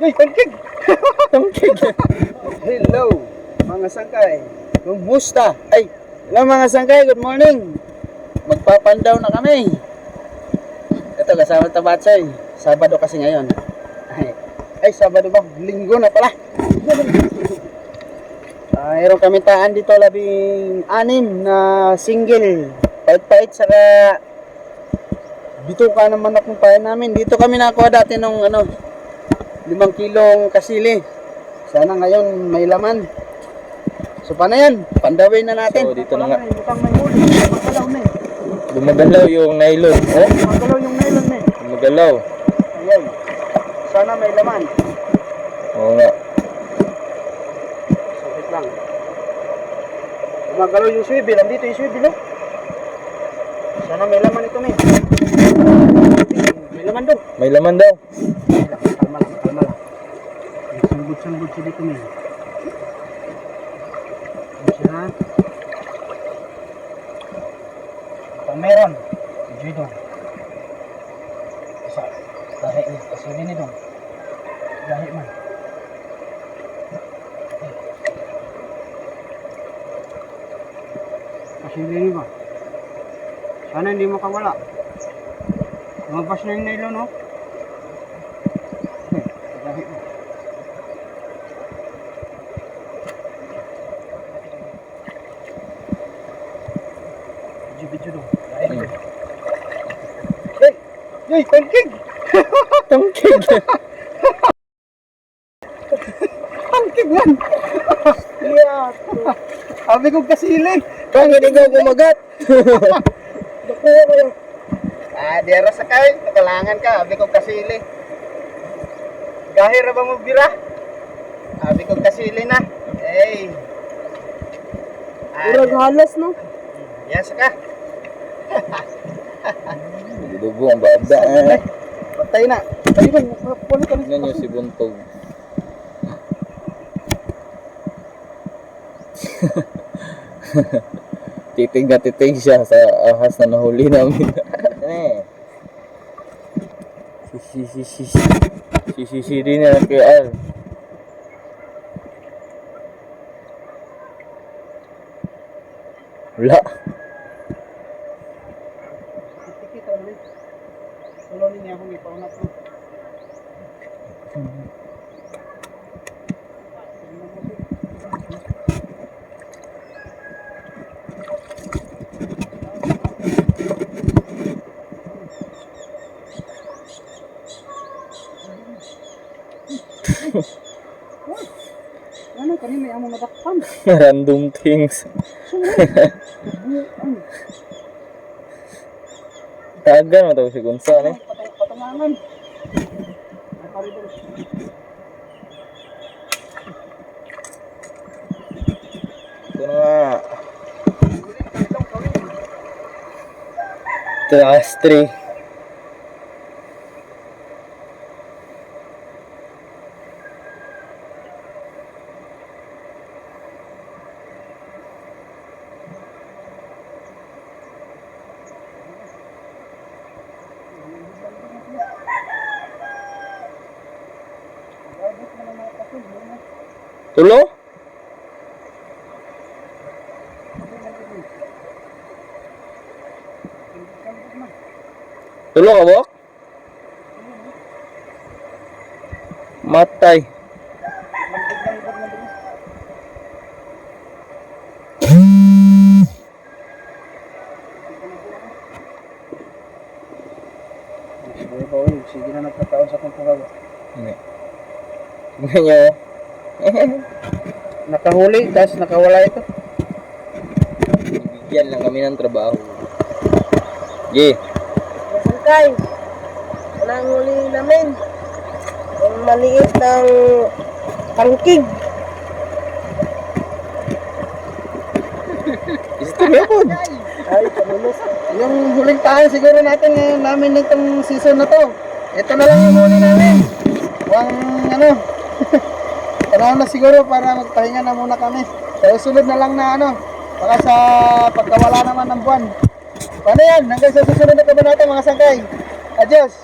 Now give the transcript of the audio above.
Uy, tangkig! Tangkig. Hello, mga sangkay. Kumusta? Ay, hello mga sangkay, good morning. Magpapandaw na kami. Ito, kasama tabatsay. Sabado kasi ngayon. Ay, Sabado ba? Linggo na pala. Mayroon kami taan dito, 16 na single. Pait-pait, saka dito ka naman akong payan namin. Dito kami nakuha dati nung 5 kilong kasili. Sana ngayon may laman. So paano yan? Pandawin na natin. So, dito na nga. Bukang may huli. Magalaw na eh. Gumagalaw yung nylon. Oh, Magalaw yung nylon na eh. gumagalaw. Ayan. Sana may laman. Oo nga. So wait lang. Gumagalaw yung swivel. Andito yung swivel oh. Sana may laman ito eh. May laman doon. May laman daw. Kalma lang, kalma lang. Sangbut-sangbut siya dito eh. Siya. Pag meron, enjoy dong. Isa, lahi niya. Kasili ni dong. Lahi man. Kasili ni ba? Sana hindi makawala. Lumabas na yung nylon, no? Lahi mo. Video dong. Hey, tangkig! Tangkig. Tangkig man! Yeah. Sabi ko kasili. Kung hindi ka kumagat. Nakuha ko yung... Dera sa kay. Nakalangan ka. Sabi ko kasili. Gahira ba mo bira? Sabi ko kasili na. Hey. Urag halas no? Yes ka. Dugo ang baba. Patay na. Patay ba? Puno ka na. Tingnan nyo si Buntog. Titig na titig siya sa ahas na nahuli namin. Si din na KR. Wala. Kita ulit. Tuloy niya akong ipaunat mo. Ano kanina may among nadakpan? Random things. Tagan mo daw si Gonzalo. Patangangan. Ito na nga. Ito na stray. Tulo? Tulo ka ba? Matay. Sige na nagkataon sa kong pagawa. Tingnan nyo. Nakahuli, tapos nakawala ito. Bigyan lang kami ng trabaho. Yeah. Sangkay. Walang huli namin. Ang maliit ng tangkig. Istorya po. Ay, panulos. Yung huling tayo siguro natin ngayon namin nitong season na to. Ito na lang yung huli namin. Panahon na siguro para magpahinga na muna kami. Sa susunod na lang na baka sa pagkawala naman ng buwan. Paano yan? Hanggang sa susunod na kabanata mga sangkay. Adios!